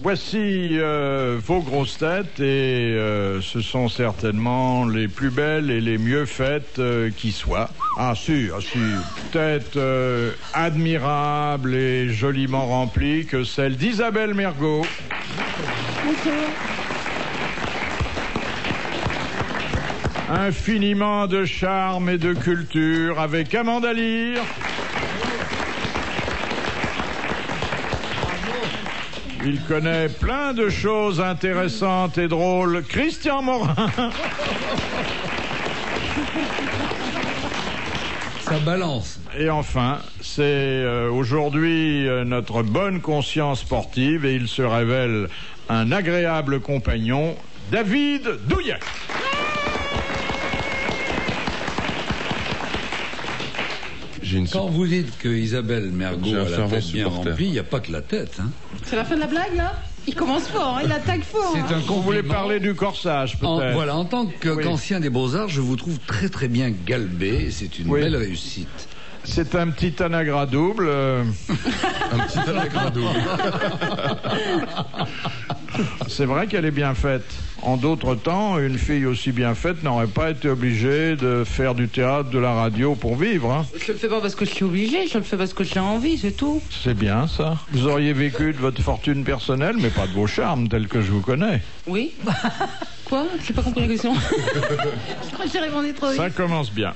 Voici vos grosses têtes et ce sont certainement les plus belles et les mieux faites qui soient. Ah si, tête admirable et joliment remplie que celle d'Isabelle Mergo. Infiniment de charme et de culture avec Amanda Lear. Il connaît plein de choses intéressantes et drôles. Christian Morin. Ça balance. Et enfin, c'est aujourd'hui notre bonne conscience sportive et il se révèle un agréable compagnon, David Douillet. Quand vous dites que Isabelle Mergo a la tête bien remplie, il n'y a pas que la tête. Hein. C'est la fin de la blague, là? Il commence fort, il attaque fort. C'est un compliment. Vous voulez parler du corsage, peut-être? Voilà, en tant qu'ancien des Beaux-Arts, je vous trouve très très bien galbé. C'est une belle réussite. C'est un petit anagra double. Un petit anagra double. C'est vrai qu'elle est bien faite. En d'autres temps, une fille aussi bien faite n'aurait pas été obligée de faire du théâtre, de la radio pour vivre. Hein. Je le fais pas parce que je suis obligée, je le fais parce que j'ai envie, c'est tout. C'est bien ça. Vous auriez vécu de votre fortune personnelle, mais pas de vos charmes tels que je vous connais. Oui. Quoi? J'ai pas compris la question. Je crois que j'ai répondu trop vite. Ça commence bien.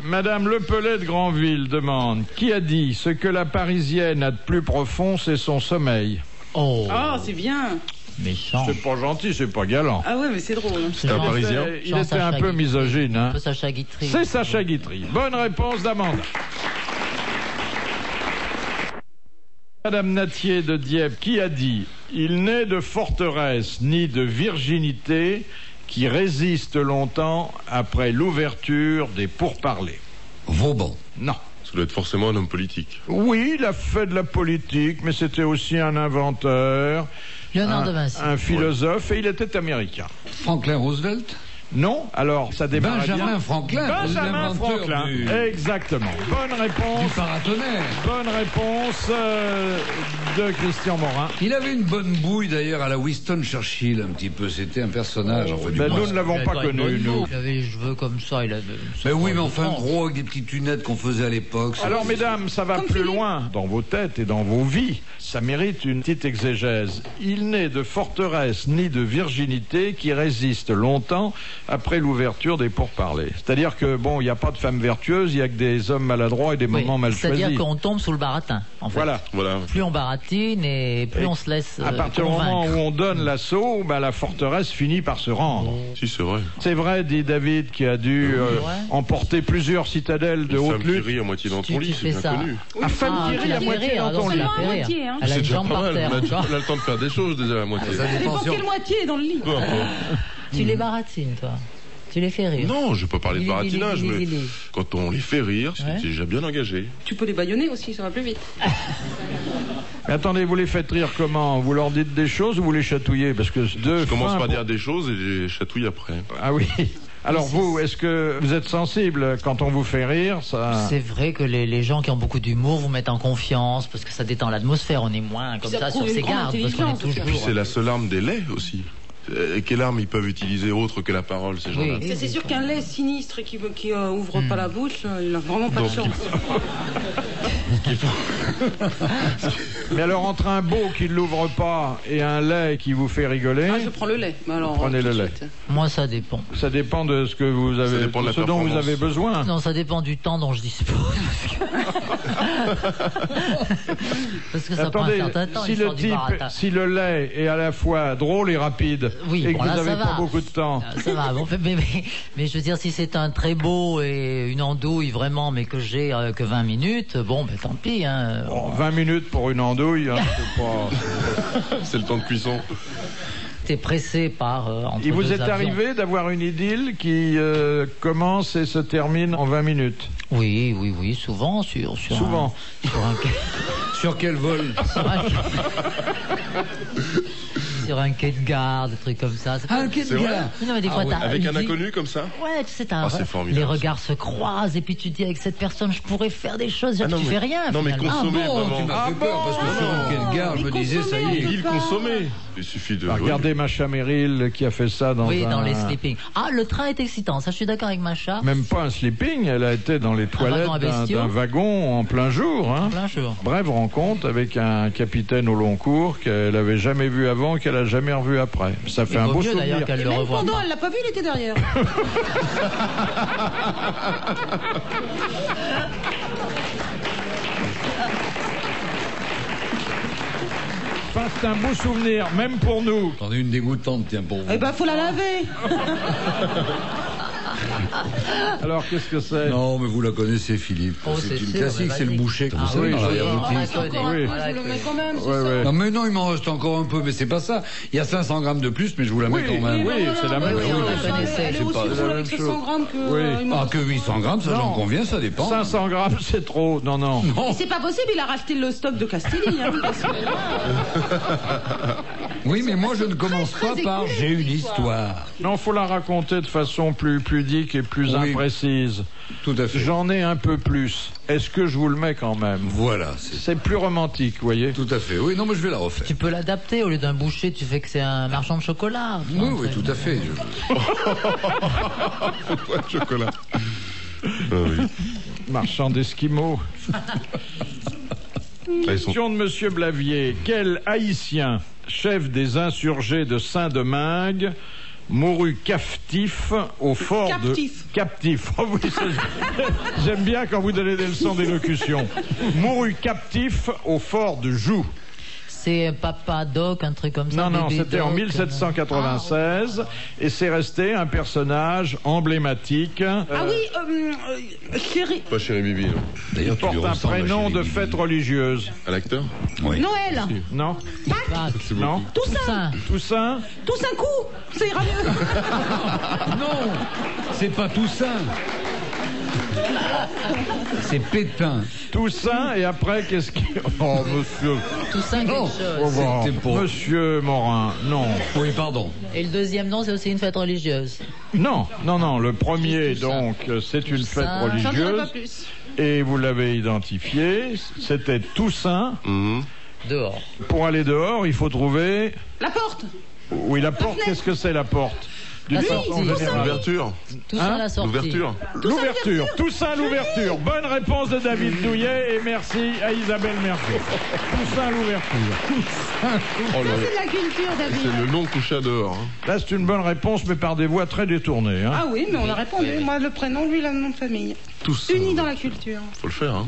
Madame Lepellet de Granville demande: qui a dit ce que la Parisienne a de plus profond, c'est son sommeil? Oh, c'est bien. Méchant. C'est pas gentil, c'est pas galant. Ah ouais, mais c'est drôle. C'est un Parisien. Il était un peu misogyne. Hein. Sacha Guitry. C'est Sacha Guitry. Bonne réponse d'Amanda. Madame Natier de Dieppe, qui a dit: il n'est de forteresse ni de virginité qui résiste longtemps après l'ouverture des pourparlers? Vauban. Non. Ça doit être forcément un homme politique. Oui, il a fait de la politique, mais c'était aussi un inventeur, Léonard de Vinci. un philosophe, et il était américain. Franklin Roosevelt. Non, alors ça démarre Benjamin bien. Franklin. Benjamin Franklin, exactement. Bonne réponse. Du paratonnerre. Bonne réponse de Christian Morin. Il avait une bonne bouille d'ailleurs à la Winston Churchill un petit peu. C'était un personnage. Enfin, Nous ne l'avons pas connu, nous. Il avait les cheveux comme ça. Mais oui, mais enfin gros avec des petites lunettes qu'on faisait à l'époque. Alors mesdames, ça va plus loin dans vos têtes et dans vos vies. Ça mérite une petite exégèse. Il n'est de forteresse ni de virginité qui résiste longtemps après l'ouverture des pourparlers. C'est-à-dire que, bon, il n'y a pas de femmes vertueuses, il n'y a que des hommes maladroits et des moments mal choisis. C'est-à-dire qu'on tombe sous le baratin, en fait. Voilà. Plus on baratine et plus on se laisse à partir du moment où on donne l'assaut, la forteresse finit par se rendre. Si, c'est vrai. C'est vrai, dit David, qui a dû emporter plusieurs citadelles de haute lutte. Femme qui rit à moitié dans ton lit, c'est bien connu. Femme qui rit à moitié dans ton lit. Elle a une jambe par terre. On a le temps de faire des choses déjà à moitié. Ça dépend quelle moitié dans le lit. Tu les baratines, toi? Tu les fais rire? Non, je ne vais pas parler de baratinage, mais quand on les fait rire, c'est déjà bien engagé. Tu peux les bâillonner aussi, ça va plus vite. Mais attendez, vous les faites rire comment? Vous leur dites des choses ou vous les chatouillez? Parce que je commence par dire des choses et je les chatouille après. Ah oui. Alors vous, est-ce que vous êtes sensible quand on vous fait rire? C'est vrai que les gens qui ont beaucoup d'humour vous mettent en confiance parce que ça détend l'atmosphère, on est moins comme ça sur ses gardes. Parce qu'on est toujours... Et puis c'est la seule arme des laits aussi. Et quelle arme ils peuvent utiliser autre que la parole, ces gens-là? C'est sûr qu'un lait sinistre qui ouvre pas la bouche, il n'a vraiment pas de chance. Mais alors, entre un beau qui ne l'ouvre pas et un lait qui vous fait rigoler... Ah, je prends le lait. Mais alors, prenez le lait. Moi, ça dépend. Ça dépend de ce que vous avez, de ce dont vous avez besoin. Non, ça dépend du temps dont je dispose. Parce que ça Attendez, prend un certain temps. Si le lait est à la fois drôle et rapide, et que vous n'avez pas beaucoup de temps... Ça va, bon, mais je veux dire, si c'est un très beau et une andouille vraiment, mais que j'ai que 20 minutes, bon, ben tant pis. Hein. Bon, 20 minutes pour une andouille, hein, c'est pas... C'est le temps de cuisson. T'es pressé par... Il vous est arrivé d'avoir une idylle qui commence et se termine en 20 minutes? Oui, souvent. Souvent. Sur quel vol? sur un quai de gare, des trucs comme ça. Un quai de gare. Non, mais des fois, Avec un inconnu comme ça? Ouais, tu sais, c'est formidable. Les regards se croisent et puis tu dis avec cette personne, je pourrais faire des choses, tu fais rien. Non, mais consommer, tu m'as fait peur parce que sur un quai de gare, je me disais, ça y est. Il consommait. Il suffit de. Regardez Macha Merrill qui a fait ça dans dans les sleeping. Ah, le train est excitant, ça je suis d'accord avec Macha. Même pas un sleeping, elle a été dans les toilettes d'un wagon en plein jour. Hein. En plein jour. Brève rencontre avec un capitaine au long cours qu'elle avait jamais vu avant, qu'elle a jamais revu après. Ça fait un beau souvenir. Et même pendant, elle l'a pas vu, il était derrière. Enfin, c'est un beau souvenir, même pour nous. J'en ai une dégoûtante, tiens, pour vous. Eh ben, faut la laver. Alors, qu'est-ce que c'est? Non, mais vous la connaissez, Philippe. C'est une classique, c'est le boucher que vous savez, dans l'arrière-boutique. Je le mets quand même, c'est ça. Non, mais non, il m'en reste encore un peu, mais c'est pas ça. Il y a 500 grammes de plus, mais je vous la mets quand même. Oui, c'est la même chose. Elle est aussi full avec 500 grammes que... Ah, que 800 grammes, ça j'en conviens, ça dépend. 500 grammes, c'est trop. Non, non. C'est pas possible, il a racheté le stock de Castelli. Hein, parce que oui, mais moi je ne commence pas par j'ai une histoire. Non, faut la raconter de façon plus pudique et plus imprécise. Tout à fait. J'en ai un peu plus. Est-ce que je vous le mets quand même? Voilà. C'est plus romantique, vous voyez? Tout à fait. Oui, non, mais je vais la refaire. Tu peux l'adapter. Au lieu d'un boucher, tu fais que c'est un marchand de chocolat. Oui, tout à fait. Faut pas de chocolat. Oui. Marchand d'esquimaux. Question de Monsieur Blavier. Quel Haïtien, chef des insurgés de Saint-Domingue, mourut captif au fort de... Captif. Oh oui, j'aime bien quand vous donnez des leçons d'élocution. Mourut captif au fort de Joux. C'est Papa Doc, un truc comme ça. Non, c'était en 1796 et c'est resté un personnage emblématique. Ah oui, Chéri. Pas Chéri Bibi, non. D'ailleurs, il porte un prénom de fête religieuse. Un acteur? Oui. Noël. Non. Non. Toussaint. Toussaint. Toussaint coup, ça ira mieux. Non, c'est pas Toussaint. C'est Pétain. Toussaint, et après, qu'est-ce qu'il... Oh, monsieur... Toussaint quelque chose. C'était pour... Monsieur Morin, non. Oui, pardon. Et le deuxième nom, c'est aussi une fête religieuse. Non, le premier, donc, c'est une fête religieuse. Et vous l'avez identifié, c'était Toussaint. Dehors. Pour aller dehors, il faut trouver... La porte. Oui, la porte, qu'est-ce que c'est la porte? L'ouverture. Toussaint la sortie. L'ouverture. Toussaint l'ouverture. Bonne réponse de David Douillet et merci à Isabelle Mercier. Toussaint l'ouverture. C'est de la culture, David. C'est le nom couché dehors. Hein. Là, c'est une bonne réponse, mais par des voix très détournées. Hein. Ah oui, mais on a répondu. Moi, le prénom, lui, le nom de famille. Tous unis dans la culture. Faut le faire. Hein.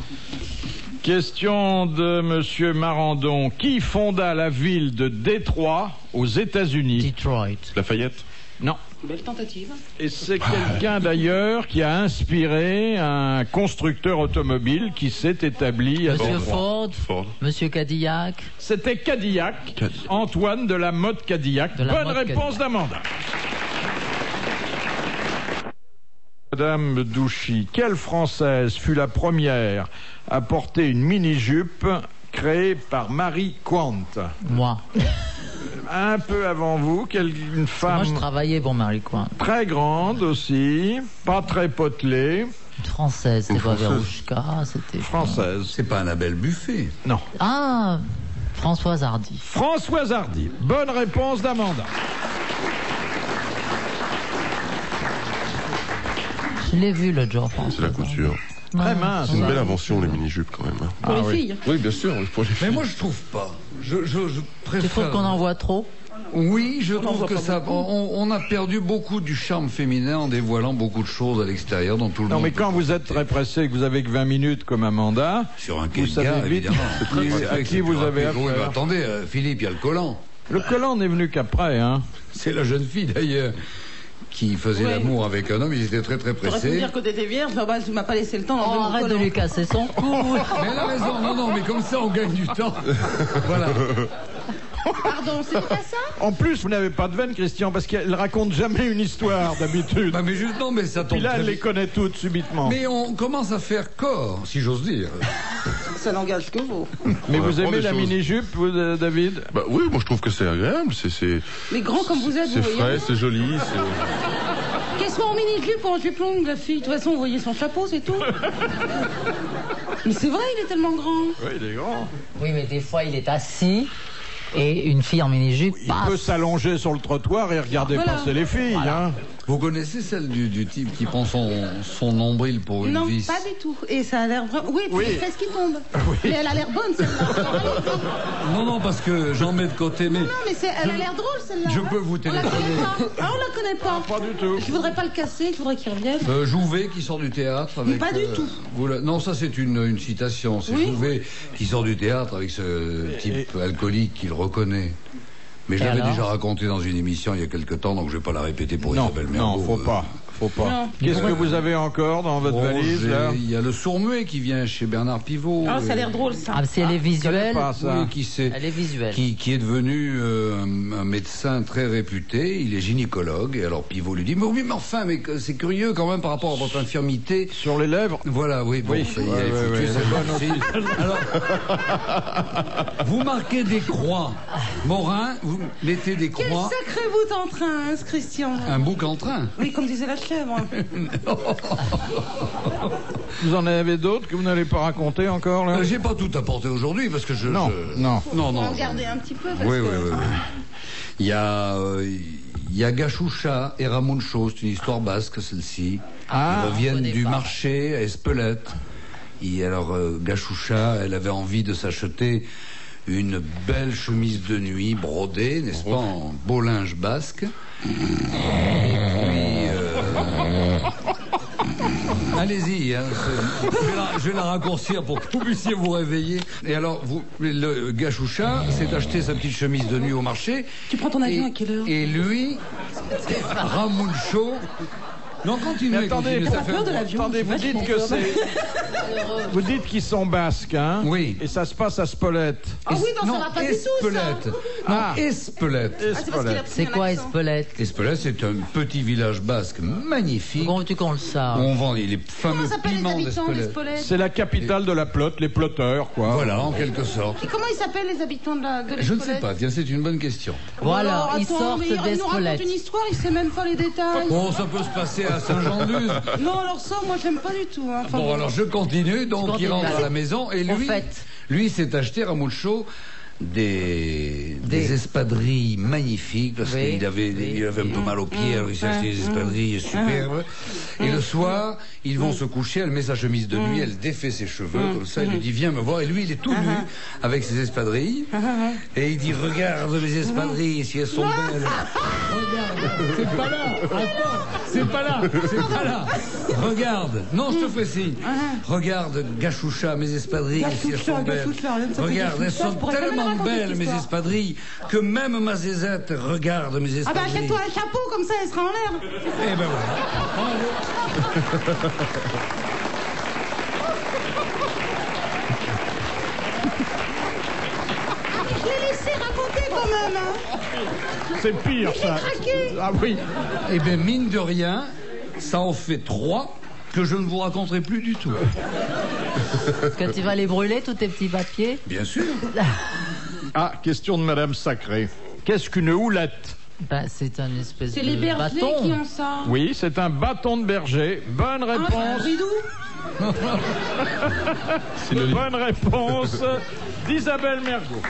Question de Monsieur Marandon. Qui fonda la ville de Détroit aux États-Unis? Detroit. Lafayette? Non. Belle tentative. Et c'est quelqu'un d'ailleurs qui a inspiré un constructeur automobile qui s'est établi à Monsieur Détroit. Ford. Monsieur Cadillac. C'était Cadillac. Antoine de la Motte Cadillac. Bonne réponse d'Amanda. Madame Douchy, quelle Française fut la première à porter une mini-jupe créée par Marie Quant? Moi. Un peu avant vous, une femme... Moi, je travaillais pour Marie Quant. Très grande aussi, pas très potelée. Française, c'est pas Verouchka, c'était... Française. C'est pas Annabelle Buffet? Non. Ah, Françoise Hardy. Françoise Hardy. Bonne réponse d'Amanda. Je l'ai vu l'autre jour, Françoise. C'est la couture. Très mince. C'est une belle invention, les mini-jupes, quand même. Pour les filles. Oui, bien sûr, pour les filles. Mais moi, je trouve pas. Je préfère... Tu trouves qu'on en voit trop? Oui, je trouve que ça... On a perdu beaucoup du charme féminin en dévoilant beaucoup de choses à l'extérieur dans tout le monde. Non, mais quand vous êtes très pressé, que vous avez que 20 minutes comme Amanda... Sur un quai de gare, évidemment. À qui vous avez affaire. Oui, mais attendez, Philippe, il y a le collant. Le collant n'est venu qu'après, hein. C'est la jeune fille, d'ailleurs, qui faisait l'amour avec un homme. Ils étaient très, très pressés. T'aurais pu dire que t'étais vierge, tu m'as pas laissé le temps d'enlever mon Arrête collant. de lui casser son cou. Mais elle a raison, non, mais comme ça, on gagne du temps. Voilà. Pardon, c'est pas ça? En plus, vous n'avez pas de veine, Christian, parce qu'elle raconte jamais une histoire, d'habitude. Bah, mais juste, non, mais ça tombe. Puis là, très elle les vite. connaît toutes, subitement. Mais on commence à faire corps, si j'ose dire. ça n'engage que vous. Mais On vous apprend aimez des la choses. mini-jupe, vous, David? Bah oui, moi je trouve que c'est agréable, Mais grand comme vous êtes, c'est vous voyez. frais, c'est joli, Qu'elle soit en mini-jupe ou en jupe longue, la fille. De toute façon, vous voyez son chapeau, c'est tout. Mais c'est vrai, il est tellement grand. Oui, il est grand. Oui, mais des fois, il est assis et une fille en mini-jupe Il peut passe. s'allonger sur le trottoir et regarder Voilà. passer les filles. Hein. Vous connaissez celle du type qui prend son nombril pour une Non, vis? pas du tout. Et ça a l'air vraiment. Oui, puis les fesses qui tombent. Mais elle a l'air bonne, celle-là. Non, parce que j'en mets de côté, mais Non, mais elle a l'air drôle, celle-là. je peux vous On la téléphoner. connaît pas. Ah, on la connaît pas. Pas du tout. Je voudrais pas le casser, je voudrais qu'il revienne. Jouvet qui sort du théâtre avec... Pas du tout. Non, ça c'est une citation. C'est Oui. Jouvet qui sort du théâtre avec ce type alcoolique qu'il reconnaît. Mais je Et l'avais alors déjà raconté dans une émission il y a quelque temps, donc je vais pas la répéter pour Non, Isabelle Mergo. non, faut pas. Faut pas. Non. Qu'est-ce que vous avez encore dans votre valise, là? Il y a le sourd-muet qui vient chez Bernard Pivot. Ah, ça a l'air drôle, ça. Ah, si elle est visuelle, Pas ça. Oui, elle est visuelle. qui est devenu un médecin très réputé. Il est gynécologue. Et alors Pivot lui dit mais oui, mais enfin, mais c'est curieux quand même par rapport à votre infirmité. Sur les lèvres? Voilà, oui, bon, Oui. ça y est, Ouais, elle est ouais, foutue, ouais. cette partie. Alors, vous marquez des croix. Morin, vous mettez des Quel croix. sacré bout en train, hein, ce Christian. Un bouc en train. Oui, comme disait la chèvre. Vous en avez d'autres que vous n'allez pas raconter encore, là? J'ai pas tout apporté aujourd'hui parce que Non, non. non, On va non. en garder un petit peu. Parce Oui, que... oui, oui, oui. Il y a Gachoucha et Ramuncho, c'est une histoire basque celle-ci. Ah, Ils reviennent connais du pas. marché à Espelette. Et alors Gachoucha, elle avait envie de s'acheter une belle chemise de nuit brodée, n'est-ce pas, en beau linge basque. Et puis, allez-y, hein, je vais la raccourcir pour que vous puissiez vous réveiller. Et alors, le Gachoucha s'est acheté sa petite chemise de nuit au marché. Tu prends ton avion à quelle heure? Et lui, Ramuncho... Non, continuez, Mais attendez, continuez, ça fait... peur de l'avion. Attendez, vous dites que c'est... Vous dites qu'ils sont basques, hein? Oui. Et ça se passe à Spolète. Ah oui, non, ça va pas du tout, ça. Espelette. Non, Ah. Espelette. Ah, c'est parce qu'il a pris C'est un quoi accent. Espelette? Espelette, c'est un petit village basque magnifique. Comment veux-tu qu'on le sache? On vend les fameux Comment s'appellent les piments habitants d'Espelette. d'Espelette? C'est la capitale de la plotte, les plotteurs, quoi. Voilà, en quelque sorte. Et comment ils s'appellent les habitants de Je ne l'Espelette? sais pas, tiens, c'est une bonne question. Voilà, Alors, ils attends, sortent mais il nous raconte d'Espelette. une histoire, il sait même pas les détails. Bon, ça peut se passer à Saint-Jean-de-Luz. Non, alors ça, moi, j'aime pas du tout. Hein. Enfin, Bon, alors je continue. Donc, continue. il rentre à la maison et Au lui, fait. lui s'est acheté Ramuncho des espadrilles magnifiques parce Oui, qu'il avait, oui. il avait un peu mal aux pieds, alors il s'est acheté des espadrilles superbes. Et le soir, ils vont se coucher, elle met sa chemise de nuit, elle défait ses cheveux, comme ça, il lui dit viens me voir. Et lui, il est tout nu avec ses espadrilles. Et il dit regarde mes espadrilles, si elles sont belles. Regarde, c'est pas là. Attends, c'est pas là, c'est pas là. Regarde, non, je te fais signe. Regarde, Gachoucha, mes espadrilles, si elles Gachoucha, sont belles. Gachoucha, rien ne s'appelle Regarde, elles Gachoucha, sont je pourrais jamais tellement raconter belles, cette mes histoire. espadrilles, que même ma zézette regarde mes Ah bah espadrilles. achète-toi un chapeau, comme ça, elle sera en l'air. Eh ben voilà. Je l'ai laissé raconter quand même. Hein. C'est pire, ça. craqué. Ah oui. Eh bien, mine de rien, ça en fait 3 que je ne vous raconterai plus du tout. Est-ce que tu vas les brûler, tous tes petits papiers? Bien sûr. Ah, question de Madame Sacré. Qu'est-ce qu'une houlette? Ben, c'est un espèce C'est de les bergers bâton. qui ont ça. Oui, c'est un bâton de berger. Bonne Ah, c'est un réponse. bridou. Bonne réponse d'Isabelle Mergo.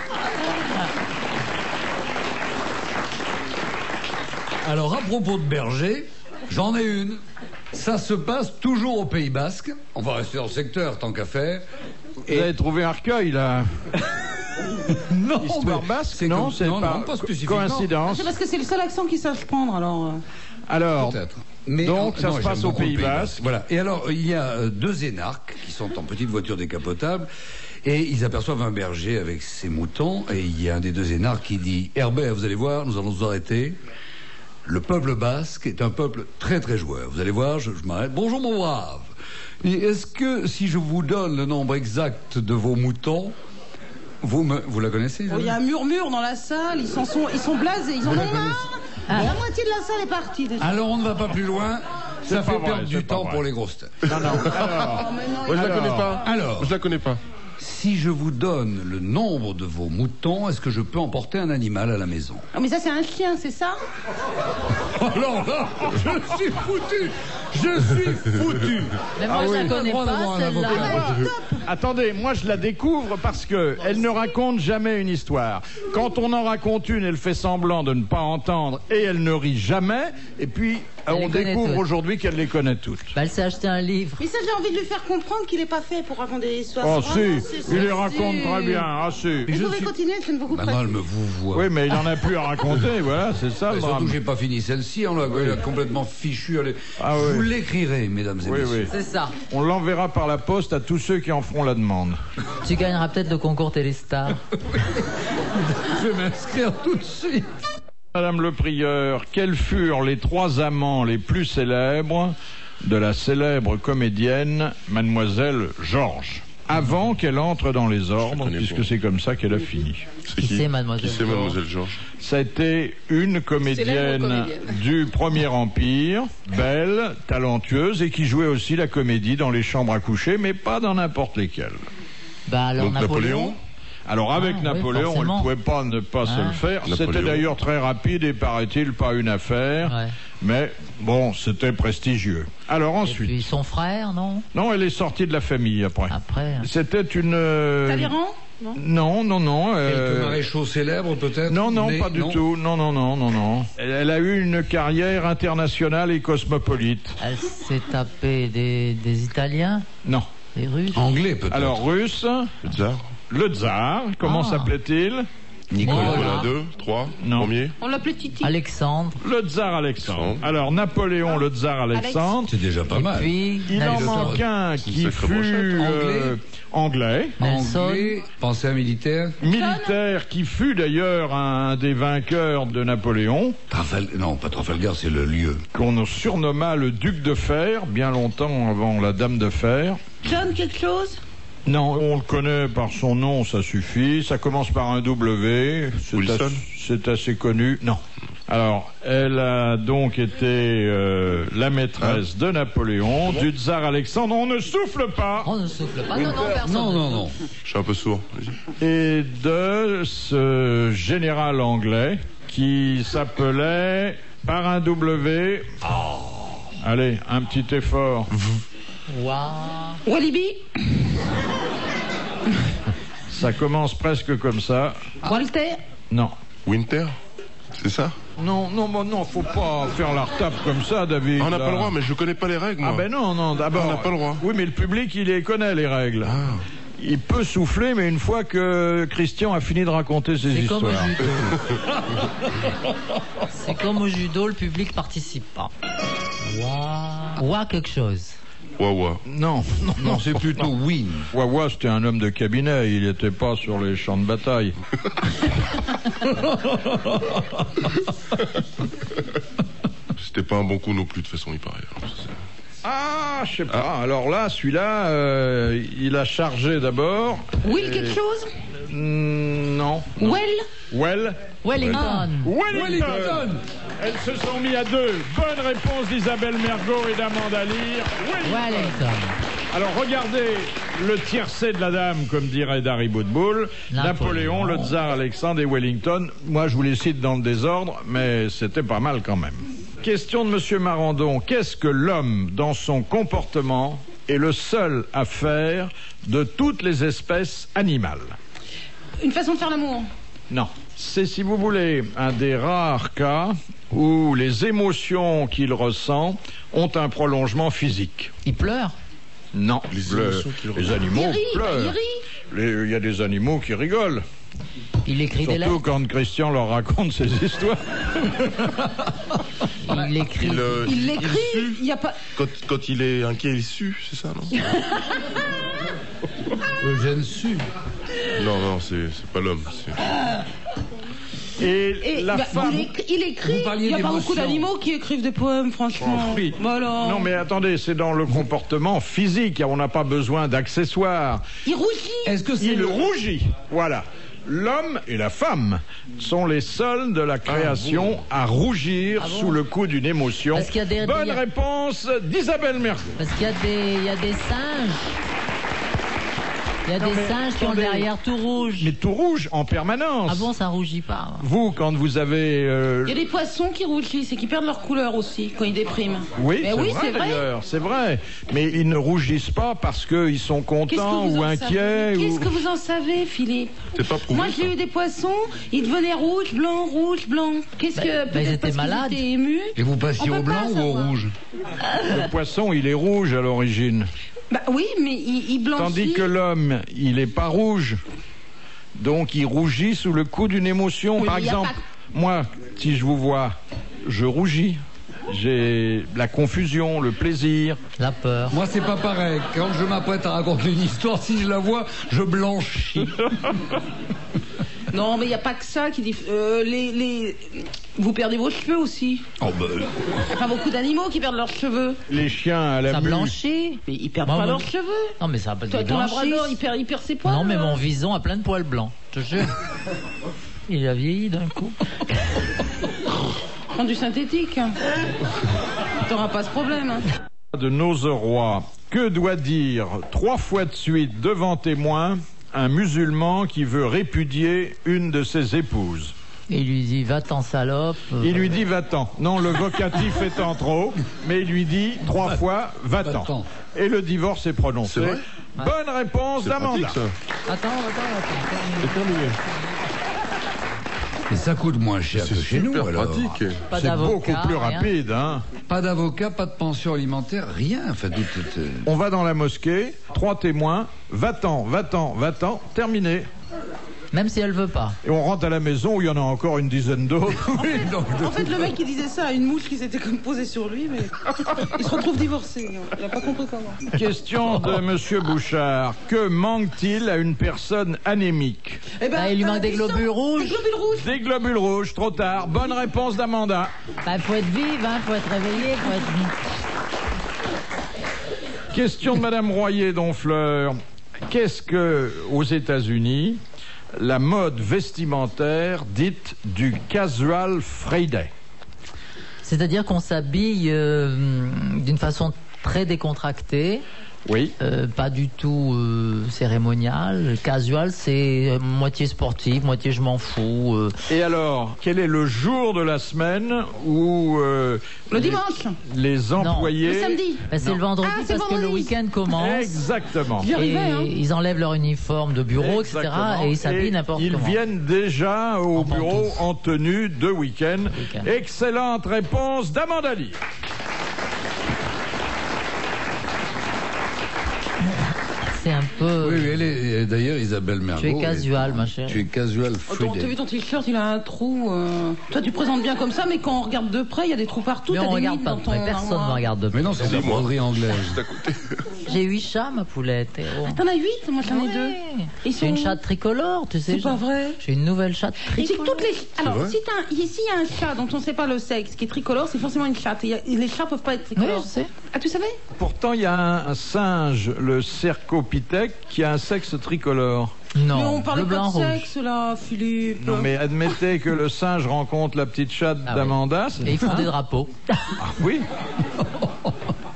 Alors, à propos de berger, j'en ai une. Ça se passe toujours au Pays Basque. On va rester dans le secteur, tant qu'à faire. Vous avez trouvé un recueil, là? Non, Histoire mais basque? c'est Non, comme- c'est non, pas, pas spécifiquement. coïncidence. C'est parce que c'est le seul accent qu'ils savent prendre, alors. Alors, Peut-être. Mais donc, ça se j'aime passe au beaucoup le Pays Basque. Voilà. Et alors, il y a 2 énarques qui sont en petite voiture décapotable et ils aperçoivent un berger avec ses moutons et il y a un des 2 énarques qui dit « Herbert, vous allez voir, nous allons nous arrêter. Le peuple basque est un peuple très très joueur. Vous allez voir, je m'arrête. Bonjour mon brave. Et est-ce que si je vous donne le nombre exact de vos moutons, vous la connaissez Oh, il y a un murmure dans la salle, ils sont blasés, ils en ont marre. La moitié de la salle est partie déjà. Alors on ne va pas plus loin. Ça pas fait vrai, perdre c'est du pas temps vrai. pour les grosses têtes. non, non. Alors, Oh, mais non, Moi, je la Alors. connais pas. Alors. Je la connais pas. si je vous donne le nombre de vos moutons, est-ce que je peux emporter un animal à la maison? Oh, mais ça, c'est un chien, c'est ça? Alors là, je suis foutu. Je suis foutu. Mais moi, je la connais pas, celle-là. Attendez, moi je la découvre parce que elle ne raconte jamais une histoire. Quand on en raconte une, elle fait semblant de ne pas entendre et elle ne rit jamais. Et puis on découvre aujourd'hui qu'elle les connaît toutes. Bah, elle s'est acheté un livre. Mais ça, j'ai envie de lui faire comprendre qu'il n'est pas fait pour raconter des histoires. Oh Vraiment, si, c'est il les ça, raconte si. très bien. Ah si. Vous pouvez continuer, c'est beaucoup Maintenant, elle me vous voit. Oui, mais il en a plus à raconter. Voilà, c'est ça. Et Le surtout drame. que j'ai pas fini celle-ci, on l'a complètement fichu. Ah oui. Vous l'écrirez, mesdames et Oui, messieurs. oui. C'est ça. On l'enverra par la poste à tous ceux qui en feront la demande. Tu gagneras peut-être le concours Téléstar. Je vais m'inscrire tout de suite. Madame le prieur, quels furent les 3 amants les plus célèbres de la célèbre comédienne Mademoiselle Georges, avant qu'elle entre dans les ordres, connais puisque pas. c'est comme ça qu'elle a fini? C'est Qui c'est, Mademoiselle Qui c'est, Mademoiselle Georges? Ça a été une comédienne comédienne. du Premier Empire, belle, talentueuse, et qui jouait aussi la comédie dans les chambres à coucher, mais pas dans n'importe lesquelles. Bah alors Donc, Napoléon. Alors avec oui, Napoléon, on forcément. ne pouvait pas ne pas se le faire. Napoléon. C'était d'ailleurs très rapide et paraît-il pas une affaire. Ouais. Mais bon, c'était prestigieux. Alors Et ensuite, puis son frère, non? non, elle est sortie de la famille après. Après. C'était une. Talleyrand? Non. Non. Quelques maréchaux célèbres, peut-être? Non, Mais pas du tout. Non. Elle a eu une carrière internationale et cosmopolite. Elle s'est tapée des Italiens, Non. des Russes. Anglais, peut-être. Alors russe, Le tsar? le tsar, comment Ah. s'appelait-il? Nicolas. Nicolas II, 3, Non. premier. On l'appelait Titi. Alexandre. Le tsar Alexandre. Alexandre. Alors Napoléon, le tsar Alexandre. C'est déjà pas Et mal. puis Il en Nelson. manque un C'est une qui sacrée fut brochette. anglais, Nelson. Anglais, pensée à militaire. militaire, qui fut d'ailleurs un des vainqueurs de Napoléon, Non, pas Trafalgar, c'est le lieu. qu'on surnomma le duc de fer, bien longtemps avant la dame de fer. John quelque chose? Non, on le connaît par son nom, ça suffit. Ça commence par un W. Wilson. C'est assez connu. Non. Alors, elle a donc été la maîtresse de Napoléon, du tsar Alexandre. On ne souffle pas. On ne souffle pas. Non, personne. Non. Je suis un peu sourd. Vas-y. Et de ce général anglais qui s'appelait par un W. Allez, un petit effort. Waouh. Walibi? Ça commence presque comme ça. Walter? Non. Winter? C'est ça? Non, faut pas faire la retape comme ça, David. Ah, on n'a là. pas le droit, mais je connais pas les règles, moi. Ah ben non, d'abord. On n'a pas le droit. Oui, mais le public, il les connaît, les règles. Ah. Il peut souffler, mais une fois que Christian a fini de raconter ses C'est comme au histoires. judo. C'est comme au judo, le public participe pas. Waouh. Waouh quelque chose. Wawa. Non, Non, c'est plutôt win. Wawa, c'était un homme de cabinet, il n'était pas sur les champs de bataille. C'était pas un bon coup non plus, de toute façon, il paraît. Alors, ça, Ah, je sais pas. Alors là, celui-là, il a chargé d'abord. Will quelque chose? Non. Well? Wellington. Wellington. Elles se sont mis à 2. Bonne réponse d'Isabelle Mergo et d'Amanda Lear. Wellington. Alors regardez le tiercé de la dame, comme dirait Dari Boudboul. Napoléon, le tsar Alexandre et Wellington. Moi, je vous les cite dans le désordre, mais c'était pas mal quand même. Question de Monsieur Marandon. Qu'est-ce que l'homme, dans son comportement, est le seul à faire de toutes les espèces animales? Une façon de faire l'amour? Non. C'est, si vous voulez, un des rares cas où les émotions qu'il ressent ont un prolongement physique. Il pleure. Non. Les émotions qu'il les ressent. animaux Il rit, pleurent. il rit. Il y a des animaux qui rigolent. Il écrit des Surtout lettres. quand Christian leur raconte ses histoires. Il écrit. Il l'écrit, il n'y a pas... Quand il est inquiet, il sue, c'est ça, non? Eugène Sue. Non, c'est pas l'homme. Et la femme... il écrit, Vous parliez il n'y a pas d'émotion. beaucoup d'animaux qui écrivent des poèmes, franchement. Oh, oui. Bah alors. Non mais attendez, c'est dans le comportement physique. On n'a pas besoin d'accessoires. Il rougit. Est-ce que c'est Il rougit. Voilà. L'homme et la femme sont les seuls de la création à rougir sous le coup d'une émotion. Parce qu'il y a des- Bonne réponse d'Isabelle Mergo. Parce qu'il y a des singes. Il y a des singes qui ont attendez. derrière tout rouge. Mais tout rouge en permanence. Ah bon, ça rougit pas. Vous, quand vous avez... Il y a des poissons qui rougissent et qui perdent leur couleur aussi quand ils dépriment. Oui, Mais c'est oui, vrai c'est vrai. d'ailleurs, c'est vrai. Mais ils ne rougissent pas parce qu'ils sont contents ou inquiets. Qu'est-ce que vous en savez, Philippe? C'est pas prouvé. Moi, j'ai eu des poissons, ils devenaient rouges, blancs, rouges, blancs. Qu'est-ce que... ils Peut-être étaient parce qu'ils malades. étaient émus. Et vous passiez On au peut pas blanc ou au savoir. rouge? Le poisson, il est rouge à l'origine. Bah oui, mais il blanchit. Tandis que l'homme, il est pas rouge. Donc il rougit sous le coup d'une émotion. Oui, Par mais y a exemple, pas- moi, si je vous vois, je rougis. J'ai la confusion, le plaisir. La peur. Moi, c'est pas pareil. Quand je m'apprête à raconter une histoire, si je la vois, je blanchis. Non, mais il n'y a pas que ça qui dit... Vous perdez vos cheveux aussi. Oh, ben, Enfin, beaucoup d'animaux qui perdent leurs cheveux. Les chiens à la Ça mue. blanchit. Mais ils perdent Moi, pas moi, leurs cheveux. Non, mais ça va pas Toi, de ton blanchir. labrador, il perd ses poils. Non, mais mon vison a plein de poils blancs. Je te jure. Il a vieilli d'un coup. Prends du synthétique. T'auras pas ce problème. Hein. De Nozeroy. Que doit dire 3 fois de suite devant témoin un musulman qui veut répudier une de ses épouses? Il lui dit, va-t'en salope. Il lui dit va-t'en. Non, le vocatif étant trop, mais il lui dit 3 fois va-t'en. Va-t'en. Et le divorce est prononcé. C'est vrai Bonne réponse C'est d'Amanda. pratique, ça. Attends. C'est terminé. et ça coûte moins cher C'est que chez nous, super alors. pratique. Pas C'est d'avocat, beaucoup plus rien. rapide. Hein. Pas d'avocat, pas de pension alimentaire, rien. Enfin, On va dans la mosquée, 3 témoins, va-t'en, va-t'en, va-t'en, terminé. Même si elle veut pas. Et on rentre à la maison où il y en a encore une dizaine d'autres. En fait, le mec qui disait ça a une mouche qui s'était comme posée sur lui, mais il se retrouve divorcé. Il a pas compris comment. Question de Monsieur Bouchard. Que manque-t-il à une personne anémique? Eh ben, Bah, il lui manque des du sang, globules rouges. Des globules rouges. Des globules rouges, trop tard. Bonne réponse d'Amanda. Bah, faut être vive, hein, faut être réveillé, faut être... Question de Madame Royer d'Honfleur. Qu'est-ce que, aux États-Unis, la mode vestimentaire dite du casual Friday? C'est-à-dire qu'on s'habille d'une façon très décontractée, Oui. pas du tout cérémoniale. Casual, c'est moitié sportif, moitié je m'en fous. Et alors, quel est le jour de la semaine où Le dimanche. les employés... Le samedi. Bah, c'est le vendredi Ah, c'est parce que le vendredi. week-end commence. Exactement. J'y Et arrivais, hein. ils enlèvent leur uniforme de bureau, etc. Exactement. Et ils s'habillent n'importe Ils comment. viennent déjà au En bureau pantoufles. en tenue de week-end. Week-end. Excellente réponse d'Amanda Lee. C'est un peu... Oui, elle est d'ailleurs Isabelle Mergo. Tu es casual, ma chérie. Tu es casual Oh, t'as vu Friday. ton t-shirt, il a un trou. Toi, tu présentes bien comme ça, mais quand on regarde de près, il y a des trous partout. Mais t'as on des regarde nids pas dans de ton près, personne ne armoire. me regarde de près. Mais non, c'est de la Dis-moi. broderie anglaise. Juste à côté. J'ai 8 chats, ma poulette. Oh. T'en as 8, moi j'en ai Ouais. 2. Ils J'ai sont une où? chatte tricolore, tu sais. C'est pas vrai. J'ai une nouvelle chatte Et c'est que tricolore. toutes les... Alors, vrai si ici il y a un chat dont on ne sait pas le sexe, qui est tricolore, c'est forcément une chatte. Et les chats peuvent pas être Oui, tricolores. je sais. Ah, tu savais? Pourtant, il y a un singe, le cercopithèque, qui a un sexe tricolore. Non, Mais on parlait le pas blanc de rouge. sexe, là, Philippe. Non, mais admettez que le singe rencontre la petite chatte Ah oui. d'Amanda. Et ils font des drapeaux. Oui.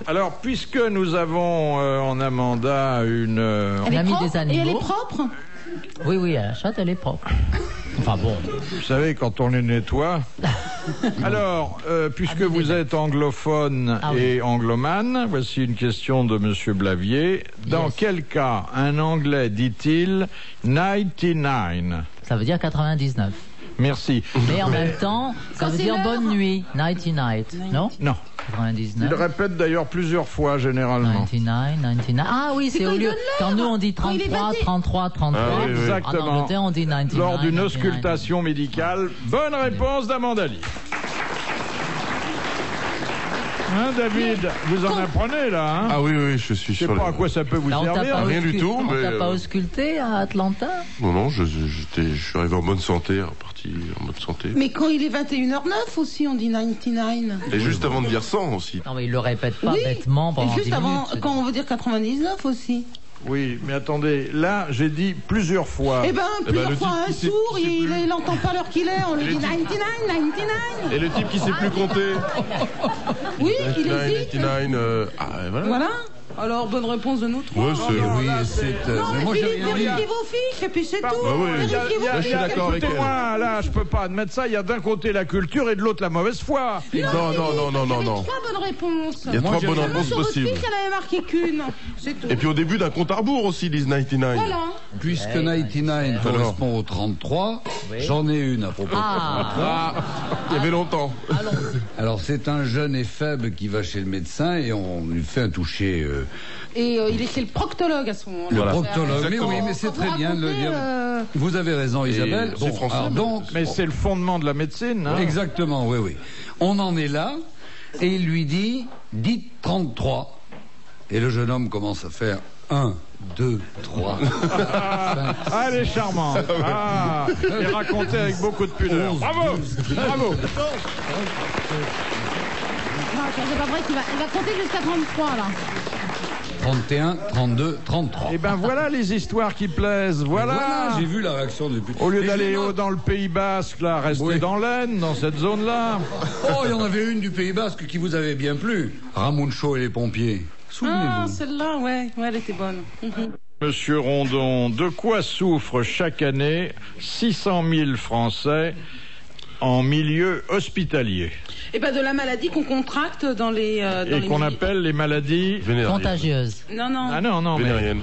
Alors, puisque nous avons en Amanda une... Elle est On a mis propre. des Et elle est animaux. propre? Oui, oui, la chatte, elle est propre. Enfin bon. Vous savez, quand on les nettoie. Alors, puisque Ah, vous mais- êtes anglophone Ah oui. et anglomane, voici une question de Monsieur Blavier. Dans Yes. quel cas un Anglais dit-il 99? Ça veut dire 99. Merci. Mais en même temps, ça Quand veut c'est dire l'heure. bonne nuit. Nighty night. Non Non. 99. Il répète d'ailleurs plusieurs fois, généralement. 99, 99. Ah oui, c'est quand au il lieu. donne l'heure. Quand nous on dit Quand il est 33, 20. 33, 33. Ah oui, oui. Exactement. En Angleterre, on dit 99. Lors d'une 99. auscultation médicale. Bonne réponse d'Amanda Lee. Hein, David, vous en apprenez là, hein? Ah oui, oui, je suis Je sais sur pas à les... quoi ça peut vous Là, on t'a servir. pas Rien du tout, On mais, t'a pas ausculté à Atlanta? Non, non, je suis arrivé en bonne santé, reparti en bonne santé. Mais quand il est 21h09 aussi, on dit 99. Et juste avant de dire 100 aussi. Non, mais il le répète pas Oui. bêtement pendant Et juste 10 avant, minutes. quand on veut dire 99 aussi. Oui, mais attendez, là, j'ai dit plusieurs fois. Eh ben, plusieurs le fois type un qui sait- sourd, qui sait plus. il n'entend pas l'heure qu'il est, on lui dit 99, 99. Et le type qui sait plus compter. Oui, il 99, hésite. 99, ah, voilà. Voilà. Alors, bonne réponse de nous trois. Ouais, c'est... Oui, c'est... Non, mais moi, j'ai Philippe, rien dit. vérifiez vos fiches et puis c'est tout. oui, Vérifiez vos là, je suis fiches. d'accord avec elle. Écoutez-moi, là, je peux pas admettre ça. Il y a d'un côté la culture et de l'autre la mauvaise foi. Non. Il y avait 3 bonnes réponses. Il y a 3 bonnes Seulement réponses sur votre possibles. fiche, elle avait marqué qu'une. C'est tout. Et puis au début d'un compte à rebours aussi, Lise 99. Voilà. Puisque 99 correspond au 33, j'en ai une à propos. Ah, Il y avait longtemps. Alors, c'est un jeune et faible qui va chez le médecin et on lui fait un toucher... Et il est chez le proctologue à ce moment-là. Le Voilà. proctologue, mais Exactement. oui, mais c'est très bien de le dire. Euh, Vous avez raison, Isabelle. c'est français, alors mais- donc, mais c'est le fondement de la médecine. Hein. exactement, oui. On en est là, et il lui dit, dites 33. Et le jeune homme commence à faire 1, 2, 3. Ah, elle est charmante. Ah, et racontée avec beaucoup de pudeur. Bravo, bravo. Non, c'est pas vrai qu'il va compter jusqu'à 33 là. 31, 32, 33. Et ben voilà les histoires qui plaisent. Voilà. J'ai vu la réaction depuis. Au lieu Mais d'aller je note- dans le Pays Basque, là, restez Oui. dans l'Aisne, dans cette zone-là. Oh, il y en avait une du Pays Basque qui vous avait bien plu. Ramuncho et les pompiers. Ah, Souvenez-vous. celle-là, ouais, elle était bonne. Monsieur Rondon, de quoi souffrent chaque année 600 000 Français en milieu hospitalier Et ben de la maladie qu'on contracte dans les. Dans et les qu'on milieux- appelle les maladies Contagieuse. Non, non. ah non mais Vénérienne.